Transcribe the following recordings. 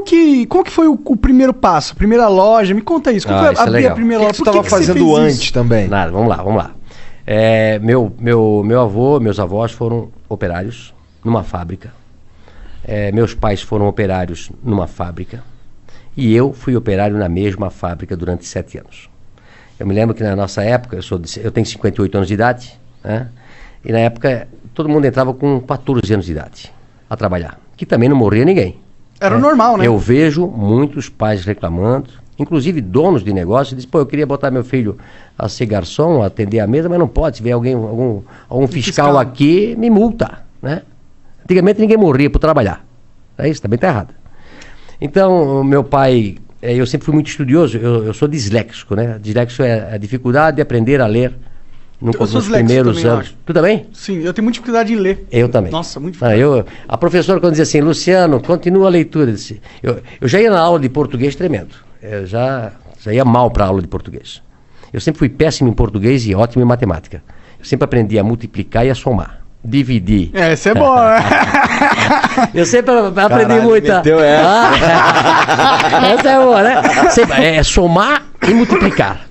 como que foi o primeiro passo, a primeira loja? Me conta isso. Como foi abrir a primeira loja? O que você estava fazendo antes também? Nada, vamos lá. Meu avô, meus avós foram operários numa fábrica. Meus pais foram operários numa fábrica. E eu fui operário na mesma fábrica durante 7 anos. Eu me lembro que na nossa época, eu tenho 58 anos de idade, né? E na época todo mundo entrava com 14 anos de idade a trabalhar, que também não morria ninguém. Era normal, né? Eu vejo muitos pais reclamando, inclusive donos de negócio, dizem, eu queria botar meu filho a ser garçom, a atender a mesa, mas não pode, se vier algum fiscal aqui, me multa, né? Antigamente ninguém morria por trabalhar. É isso, também está errado. Então, meu pai, eu sempre fui muito estudioso, eu sou disléxico, né? Disléxico é a dificuldade de aprender a ler nos primeiros anos. Tu também? Sim, eu tenho muita dificuldade em ler. Eu também. Nossa, muito difícil. A professora, quando dizia assim, Luciano, continua a leitura. Eu já ia na aula de português tremendo. Eu já ia mal para a aula de português. Eu sempre fui péssimo em português e ótimo em matemática. Eu sempre aprendi a multiplicar e a somar. Dividir. Essa é boa, né? Eu sempre aprendi muito. Essa é boa, né? É somar e multiplicar.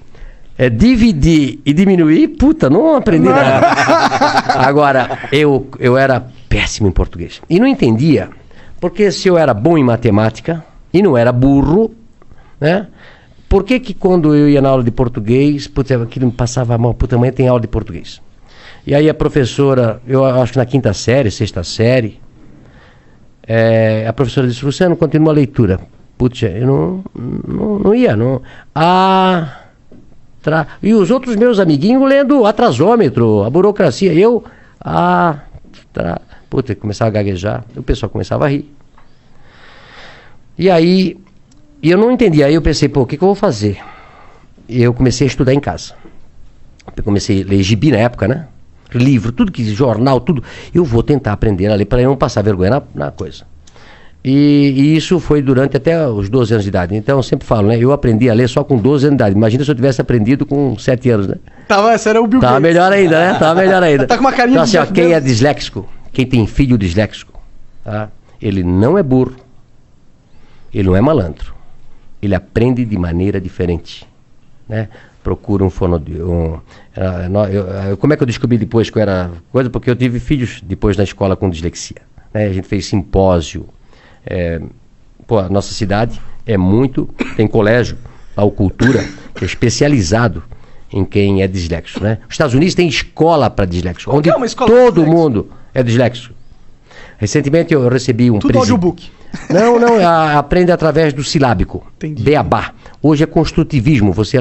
Dividir e diminuir, não aprendi nada. Agora, eu era péssimo em português. E não entendia, porque se eu era bom em matemática e não era burro, né? Por que quando eu ia na aula de português, aquilo me passava mal, amanhã tem aula de português. E aí a professora, eu acho que na 5ª série, 6ª série, a professora disse, Luciano, continua a leitura. Eu não ia. E os outros meus amiguinhos lendo atrasômetro, a burocracia. Começava a gaguejar, o pessoal começava a rir. E aí, eu não entendia. Aí eu pensei, o que eu vou fazer? E eu comecei a estudar em casa. Eu comecei a ler gibi na época, né? Livro, tudo que jornal, tudo. Eu vou tentar aprender a ler para eu não passar vergonha na coisa. E isso foi durante até os 12 anos de idade. Então eu sempre falo, né? Eu aprendi a ler só com 12 anos de idade. Imagina se eu tivesse aprendido com 7 anos, né? Esse era o Bill Gates. Tava melhor ainda, né? Tava melhor ainda. Tá com uma carinha então, assim, quem é disléxico, quem tem filho disléxico, tá? Ele não é burro, ele não é malandro. Ele aprende de maneira diferente, né? Procura um fonoaudiólogo. Como é que eu descobri depois que eu era coisa? Porque eu tive filhos depois na escola com dislexia, né? A gente fez simpósio. A nossa cidade tem colégio, a Cultura, que é especializado em quem é disléxico, né? Os Estados Unidos tem escola para disléxico, onde todo mundo é disléxico. Recentemente eu recebi um tudo audiobook. Não, aprende através do silábico. Entendi. Beabá. Hoje é construtivismo, você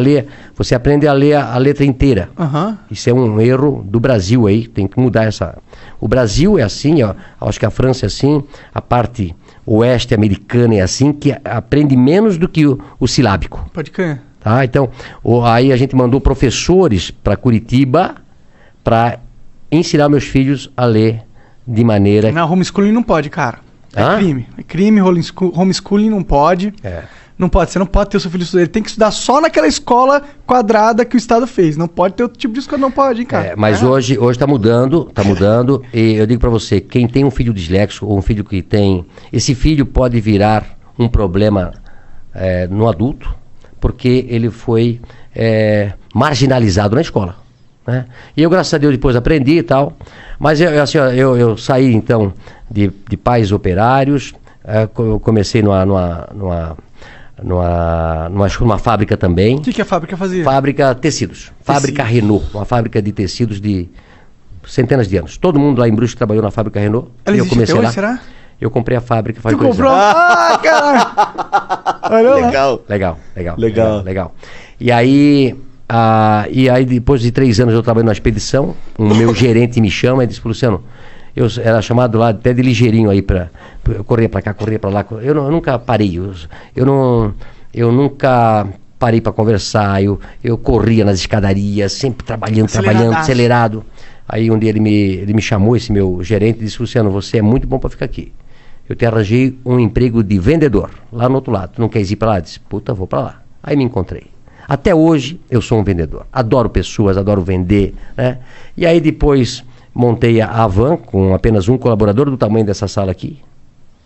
aprende a ler a letra inteira. Uhum. Isso é um erro do Brasil aí, tem que mudar essa. O Brasil é assim, acho que a França é assim, a parte oeste americana é assim, que aprende menos do que o silábico. Pode crer. Tá? Então, aí a gente mandou professores para Curitiba para ensinar meus filhos a ler de maneira... Não, homeschooling não pode, cara. Crime. É crime, homeschooling não pode. Não pode, você não pode ter o seu filho estudar. Ele tem que estudar só naquela escola quadrada que o Estado fez. Não pode ter outro tipo de escola, não pode, hein, cara. Mas hoje tá mudando. E eu digo pra você, quem tem um filho disléxico ou um filho que tem... Esse filho pode virar um problema no adulto, porque ele foi marginalizado na escola, né? E eu, graças a Deus, depois aprendi e tal. Mas eu saí, então, de pais operários. Eu comecei numa fábrica também. O que a fábrica fazia? Fábrica tecidos. Fábrica Renault. Uma fábrica de tecidos de centenas de anos. Todo mundo lá em Brusque trabalhou na fábrica Renault. Ela eu comecei hoje, lá. Será? Eu comprei a fábrica faz 2 anos. Tu comprou? Cara! Legal. E aí, depois de 3 anos eu trabalhei numa expedição. O meu gerente me chama e disse, Luciano, eu era chamado lá até de ligeirinho aí para correr para cá, correr para lá. Eu nunca parei. Eu nunca parei para conversar. Eu corria nas escadarias, sempre trabalhando, acelerado. Aí um dia ele me chamou, esse meu gerente, e disse, Luciano, você é muito bom para ficar aqui. Eu te arranjei um emprego de vendedor, lá no outro lado. Tu não queres ir para lá? Eu disse, vou para lá. Aí me encontrei. Até hoje eu sou um vendedor. Adoro pessoas, adoro vender, né? E aí depois montei a Van com apenas um colaborador do tamanho dessa sala aqui.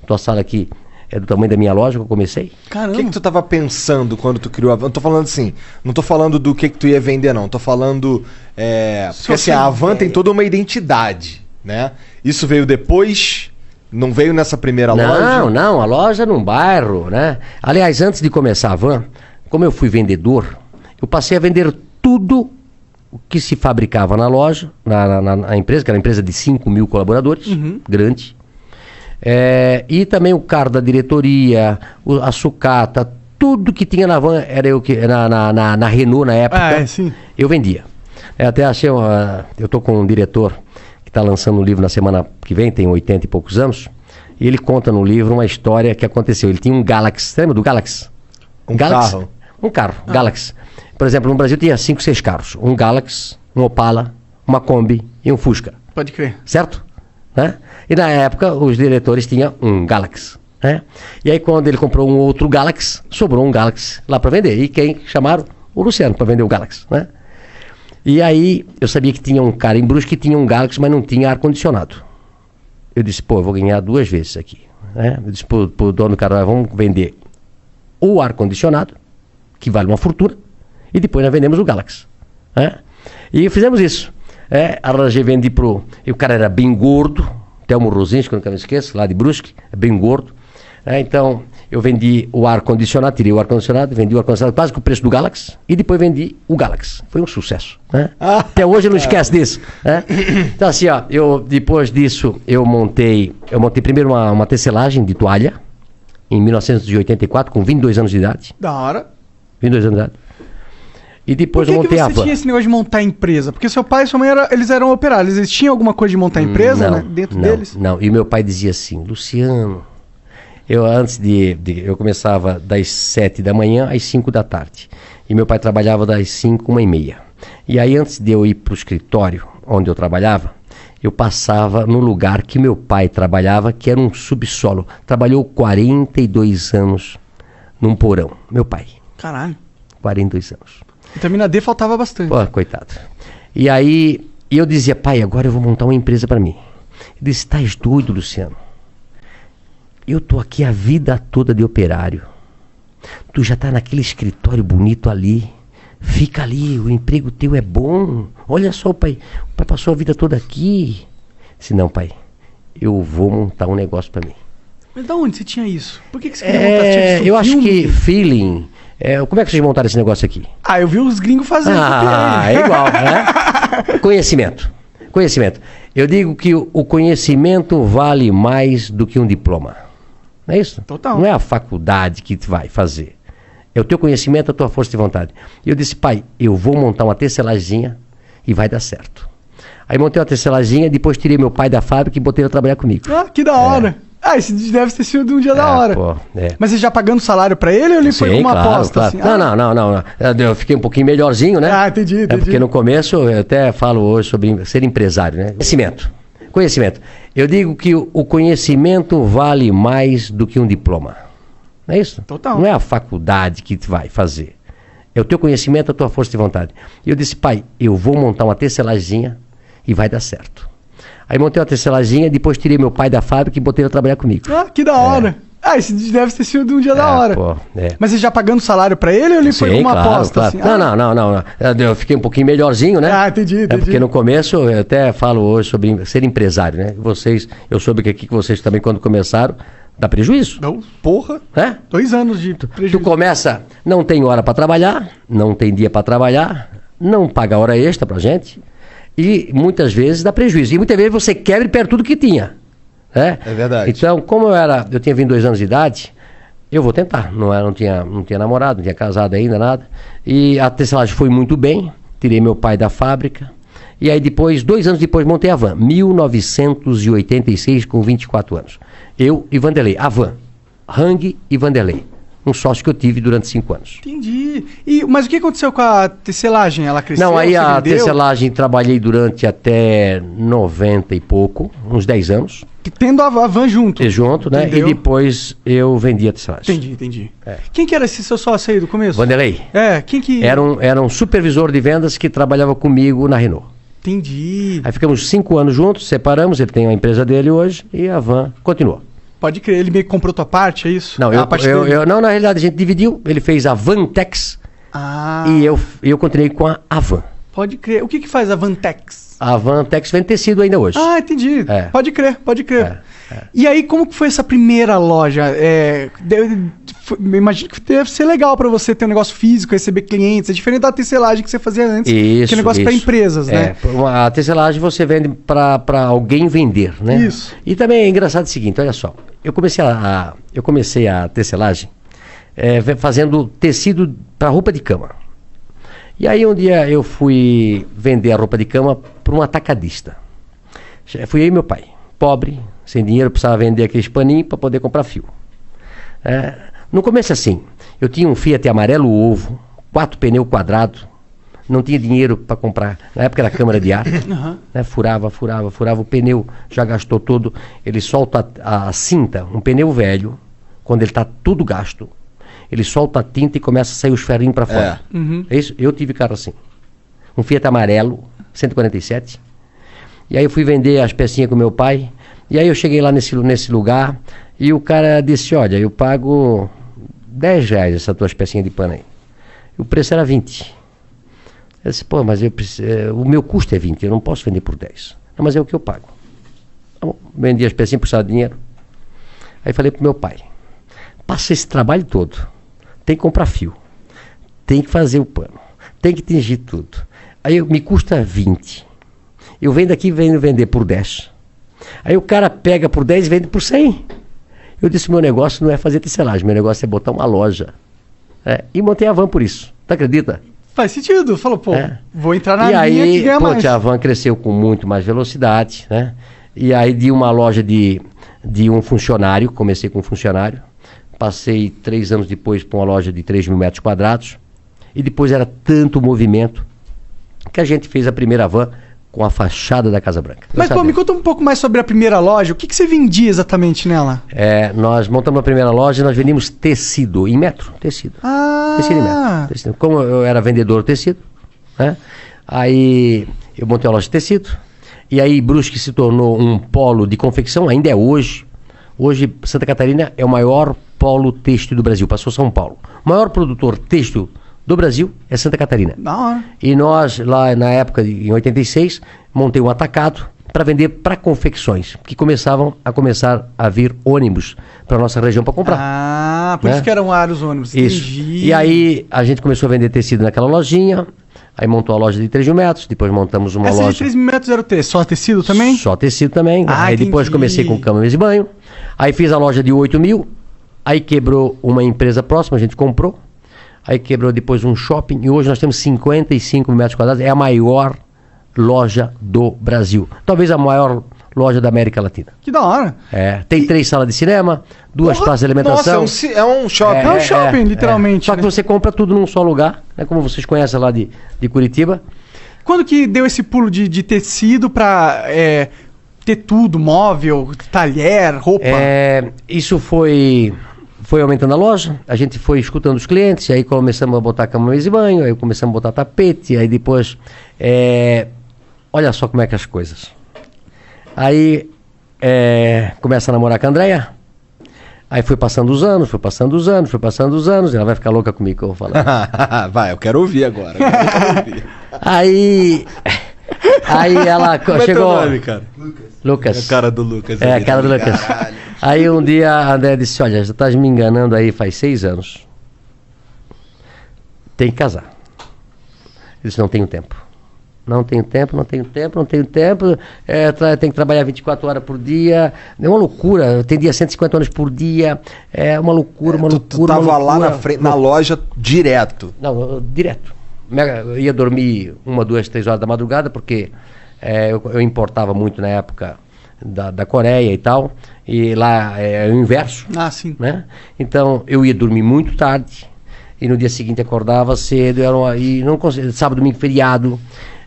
Tua sala aqui é do tamanho da minha loja que eu comecei. Caramba. O que tu tava pensando quando tu criou a Van? Não tô falando assim, não tô falando do que tu ia vender, não. Tô falando... porque assim, a Van tem toda uma identidade, né? Isso veio depois... Não veio nessa primeira loja? Não, a loja num bairro, né? Aliás, antes de começar a Van, como eu fui vendedor, eu passei a vender tudo o que se fabricava na loja, na empresa, que era uma empresa de 5 mil colaboradores, grande. E também o carro da diretoria, a sucata, tudo que tinha na Van, era eu que na Renault na época, eu vendia. Até achei, eu tô com um diretor que está lançando um livro na semana que vem, tem 80 e poucos anos, e ele conta no livro uma história que aconteceu. Ele tinha um Galaxy, você lembra do Galaxy? Carro? Um carro, Galaxy. Por exemplo, no Brasil tinha 5, 6 carros. Um Galaxy, um Opala, uma Kombi e um Fusca. Pode crer. Certo? Né? E na época, os diretores tinham um Galaxy. Né? E aí, quando ele comprou um outro Galaxy, sobrou um Galaxy lá para vender. E quem chamaram? O Luciano, para vender o Galaxy. Né? E aí, eu sabia que tinha um cara em Brusque que tinha um Galaxy, mas não tinha ar-condicionado. Eu disse, eu vou ganhar 2 vezes aqui. Né? Eu disse pro dono do cara, vamos vender o ar-condicionado, que vale uma fortuna, e depois nós vendemos o Galaxy. Né? E fizemos isso. Arranjei, vendi pro... E o cara era bem gordo, Telmo Rosinski, que eu nunca me esqueço, lá de Brusque, bem gordo. Então, eu vendi o ar-condicionado, tirei o ar-condicionado, vendi o ar-condicionado quase com o preço do Galaxy, e depois vendi o Galaxy. Foi um sucesso. Né? Até hoje eu não esqueço disso. Né? Então, assim, depois disso, eu montei primeiro uma tecelagem de toalha, em 1984, com 22 anos de idade. Da hora. 22 anos de idade. E depois eu montei a Van. Por que você tinha esse negócio de montar empresa? Porque seu pai e sua mãe eles eram operários. Eles tinham alguma coisa de montar empresa, né? Dentro deles? Não. E meu pai dizia assim, Luciano, eu começava das 7 da manhã às 5 da tarde. E meu pai trabalhava das 5, 1h30. E aí, antes de eu ir para o escritório onde eu trabalhava, eu passava no lugar que meu pai trabalhava, que era um subsolo. Trabalhou 42 anos num porão. Meu pai. Caralho. 42 anos. Vitamina D faltava bastante. Pô, coitado. E aí, eu dizia, pai, agora eu vou montar uma empresa para mim. Ele disse, estás doido, Luciano? Eu tô aqui a vida toda de operário. Tu já tá naquele escritório bonito ali. Fica ali, o emprego teu é bom. Olha só, pai. O pai passou a vida toda aqui. Disse, não, pai, eu vou montar um negócio para mim. Mas da onde você tinha isso? Por que você queria montar? Eu acho que feeling... como é que vocês montaram esse negócio aqui? Eu vi os gringos fazendo. É igual, né? Conhecimento. Eu digo que o conhecimento vale mais do que um diploma. Não é isso? Total. Não é a faculdade que vai fazer. É o teu conhecimento, a tua força de vontade. E eu disse, pai, eu vou montar uma tecelaginha e vai dar certo. Aí montei uma tecelaginha, depois tirei meu pai da fábrica e botei ele a trabalhar comigo. Que da hora. Esse deve ter sido um dia da hora. Mas você já pagando salário pra ele ou ele foi com uma aposta? Claro. Assim? Não. Eu fiquei um pouquinho melhorzinho, né? Entendi. Porque no começo, eu até falo hoje sobre ser empresário, né? Conhecimento. Eu digo que o conhecimento vale mais do que um diploma. Não é isso? Total. Não é a faculdade que vai fazer. É o teu conhecimento, a tua força de vontade. E eu disse, pai, eu vou montar uma tecelaginha e vai dar certo. Aí montei uma tecelaginha, depois tirei meu pai da fábrica e botei ele a trabalhar comigo. Que da hora. Esse deve ter sido um dia da hora. Mas você já pagando salário pra ele ou ele foi com uma aposta? Assim? Não. Eu fiquei um pouquinho melhorzinho, né? Entendi. Porque no começo, eu até falo hoje sobre ser empresário, né? Eu soube que aqui que vocês também, quando começaram, dá prejuízo. Não, porra. 2 anos de prejuízo. Tu começa, não tem hora pra trabalhar, não tem dia pra trabalhar, não paga hora extra pra gente. E muitas vezes dá prejuízo. E muitas vezes você quebra e perde tudo que tinha. É verdade. Então, como eu tinha 22 anos de idade, eu vou tentar. Não tinha namorado, não tinha casado ainda, nada. E a tecelagem foi muito bem. Tirei meu pai da fábrica. E aí depois, 2 anos depois, montei a Van. 1986, com 24 anos. Eu e Vanderlei. A Van. Hang e Vanderlei. Um sócio que eu tive durante 5 anos. Entendi. Mas o que aconteceu com a tecelagem? Ela cresceu? Não, aí a tecelagem trabalhei durante até 90 e pouco, uns 10 anos. Tendo a Van junto. Junto, né? Entendeu? E depois eu vendi a tecelagem. Entendi. Quem que era esse seu sócio aí do começo? Vanderlei. Quem que... Era um supervisor de vendas que trabalhava comigo na Renault. Entendi. Aí ficamos 5 anos juntos, separamos, ele tem a empresa dele hoje e a Van continuou. Pode crer, ele meio que comprou tua parte, é isso? Não, não, na realidade a gente dividiu, ele fez a Vantex e eu continuei com a Avan. Pode crer. O que faz a Vantex? A Vantex vende tecido ainda hoje. Ah, entendi. Pode crer. E aí, como que foi essa primeira loja? Imagino que deve ser legal pra você ter um negócio físico, receber clientes. É diferente da tecelagem que você fazia antes, que é negócio pra empresas, né? A tecelagem você vende pra alguém vender, né? Isso. E também é engraçado o seguinte, olha só. Eu comecei a tecelagem fazendo tecido pra roupa de cama. E aí um dia eu fui vender a roupa de cama para um atacadista. Fui eu e meu pai, pobre, sem dinheiro, precisava vender aqueles paninhos para poder comprar fio. No começo assim, eu tinha um Fiat amarelo ovo, 4 pneus quadrados, não tinha dinheiro para comprar, na época era câmara de ar, né? Furava o pneu, já gastou todo, ele solta a cinta, um pneu velho, quando ele está tudo gasto, ele solta a tinta e começa a sair os ferrinhos para fora. É isso? Eu tive carro assim. Um Fiat amarelo, 147. E aí eu fui vender as pecinhas com meu pai. E aí eu cheguei lá nesse lugar e o cara disse, olha, eu pago R$10 essas tuas pecinhas de pano aí. E o preço era 20. Eu disse, pô, mas o meu custo é 20, eu não posso vender por 10. Não, mas é o que eu pago. Então, vendi as pecinhas, precisava de dinheiro. Aí falei pro meu pai, passa esse trabalho todo. Tem que comprar fio, tem que fazer o pano, tem que tingir tudo. Aí me custa 20. Eu venho daqui e venho vender por 10. Aí o cara pega por 10 e vende por 100. Eu disse, meu negócio não é fazer tecelagem, meu negócio é botar uma loja. E montei a Van por isso. Tu acredita? Faz sentido. Falou, pô, vou entrar na linha que ganha mais. A Van cresceu com muito mais velocidade, né? E aí de uma loja de um funcionário, comecei com um funcionário. Passei 3 anos depois para uma loja de 3 mil metros quadrados. E depois era tanto movimento que a gente fez a primeira Van com a fachada da Casa Branca. Mas, pô, me conta um pouco mais sobre a primeira loja. O que você vendia exatamente nela? Nós montamos a primeira loja e nós vendíamos tecido em metro. Tecido. Tecido em metro. Tecido. Como eu era vendedor de tecido, né? Aí eu montei uma loja de tecido. E aí Brusque se tornou um polo de confecção, ainda é hoje. Hoje Santa Catarina é o maior polo têxtil do Brasil, passou São Paulo. O maior produtor têxtil do Brasil é Santa Catarina. E nós, lá na época, em 86, montei um atacado para vender para confecções, que começaram a vir ônibus para nossa região para comprar. Por isso que eram vários ônibus. Isso. Entendi. E aí a gente começou a vender tecido naquela lojinha, aí montou a loja de 3 mil metros, depois montamos uma loja... Essa de 3 mil metros era o quê? Só tecido também? Só tecido também. Aí depois comecei com cama, mesa e banho. Aí fiz a loja de 8 mil, aí quebrou uma empresa próxima, a gente comprou. Aí quebrou depois um shopping e hoje nós temos 55 mil metros quadrados. É a maior loja do Brasil. Talvez a maior loja da América Latina. Que da hora. Tem 3 salas de cinema, 2 praças de alimentação. Nossa, é um shopping. É um shopping, literalmente. Só que você compra tudo num só lugar, né? Como vocês conhecem lá de Curitiba. Quando que deu esse pulo de tecido pra ter tudo, móvel, talher, roupa? Isso foi aumentando a loja, a gente foi escutando os clientes, aí começamos a botar cama, mesa e banho, aí começamos a botar tapete, aí depois... olha só como é que as coisas. Aí começa a namorar com a Andréia, aí foi passando os anos, ela vai ficar louca comigo que eu vou falar. Vai, eu quero ouvir agora. Aí ela Como chegou... É teu nome, cara? Lucas. É a cara do Lucas. A cara do Lucas. Caralho. Aí um dia a André disse, olha, já estás me enganando aí faz 6 anos. Tem que casar. Eu disse, não tenho tempo. Tem que trabalhar 24 horas por dia. É uma loucura. Eu tendia 150 horas por dia. É uma loucura, Tu tava lá na frente, na loja direto. Não, direto. Eu ia dormir 1, 2, 3 horas da madrugada, porque eu importava muito na época da Coreia e tal, e lá é o inverso. Sim. Né? Então eu ia dormir muito tarde, e no dia seguinte acordava cedo, e não conseguia, sábado, domingo, feriado.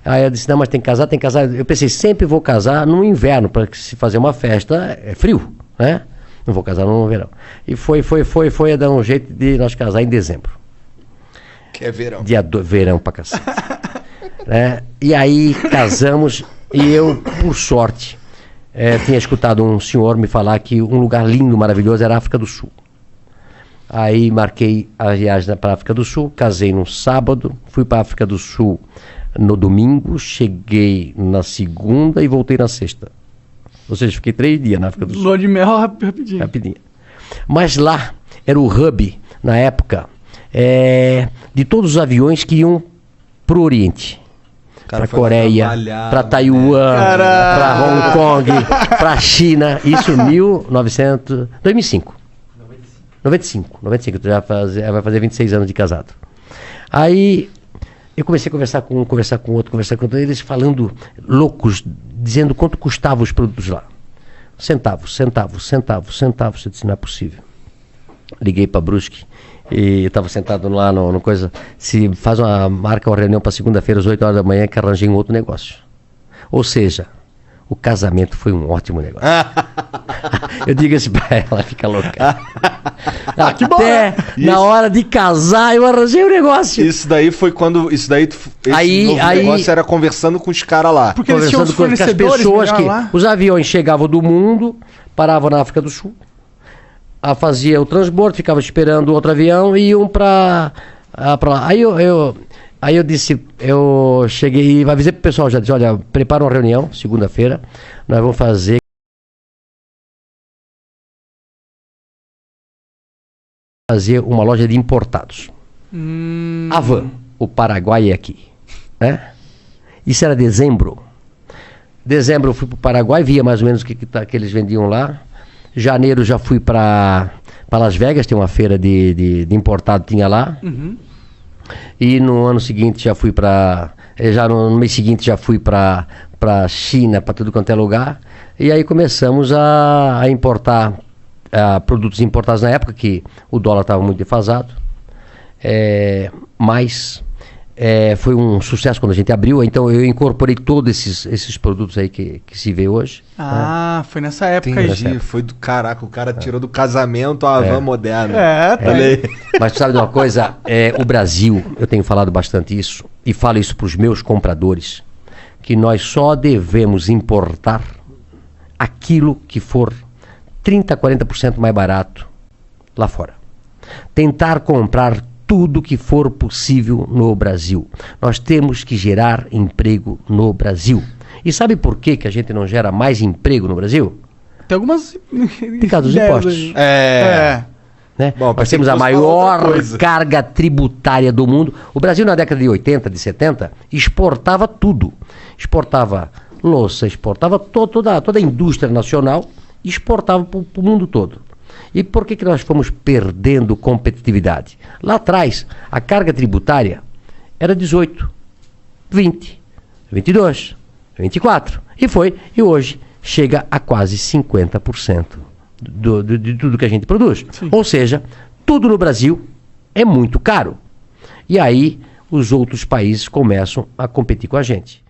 Aí eu disse, não, mas tem que casar. Eu pensei, sempre vou casar no inverno, para se fazer uma festa, é frio, né? Não vou casar no verão. E foi a dar um jeito de nós casar em dezembro. Que é verão. Verão pra cacete. Né? E aí casamos, e eu, por sorte, tinha escutado um senhor me falar que um lugar lindo, maravilhoso era a África do Sul. Aí marquei a viagem para a África do Sul, casei no sábado, fui para a África do Sul no domingo, cheguei na segunda e voltei na sexta. Ou seja, fiquei 3 dias na África do Sul. Lua de mel rapidinho. Rapidinho. Mas lá era o hub, na época, de todos os aviões que iam para o Oriente. Para Coreia, para Taiwan, para Hong Kong, para China. Isso em 2005. 95, vai fazer 26 anos de casado. Aí eu comecei a conversar com outro, eles falando loucos, dizendo quanto custavam os produtos lá. Centavos. Eu disse, não é possível. Liguei para Brusque e eu estava sentado lá no coisa. Se marca uma reunião para segunda-feira às 8 horas da manhã que arranjei um outro negócio. Ou seja, o casamento foi um ótimo negócio. Eu digo assim pra ela, fica louca. Que bom, Até na hora de casar eu arranjei o negócio. Isso daí foi quando. Esse negócio era conversando com os caras lá. Porque eles tinham os com as pessoas que. lá. Os aviões chegavam do mundo, paravam na África do Sul, fazia o transbordo, ficava esperando outro avião e iam pra lá. Aí eu cheguei e avisei pro pessoal, já disse, olha, prepara uma reunião, segunda-feira, nós vamos fazer uma loja de importados. Havan, o Paraguai é aqui, né? Isso era dezembro. Dezembro eu fui pro Paraguai, via mais ou menos o que eles vendiam lá. Janeiro já fui para Las Vegas, tem uma feira de importado, tinha lá. E no ano seguinte já fui no mês seguinte já fui para China, para tudo quanto é lugar. E aí começamos a importar produtos importados na época que o dólar estava muito defasado. Mas foi um sucesso quando a gente abriu, então eu incorporei todos esses produtos aí que se vê hoje. Foi nessa época aí. Entendi, foi do caraca, o cara tirou do casamento a Havan moderna. Mas tu sabe de uma coisa? O Brasil, eu tenho falado bastante isso, e falo isso para os meus compradores, que nós só devemos importar aquilo que for 30%, 40% mais barato lá fora. Tentar comprar tudo que for possível no Brasil. Nós temos que gerar emprego no Brasil. E sabe por que a gente não gera mais emprego no Brasil? Tem algumas... Por causa dos impostos. Né? Bom, nós temos a maior carga tributária do mundo. O Brasil na década de 80, de 70, exportava tudo. Exportava louça, exportava toda a indústria nacional, exportava para o mundo todo. E por que nós fomos perdendo competitividade? Lá atrás, a carga tributária era 18, 20, 22, 24. E hoje chega a quase 50% de tudo que a gente produz. Sim. Ou seja, tudo no Brasil é muito caro. E aí os outros países começam a competir com a gente.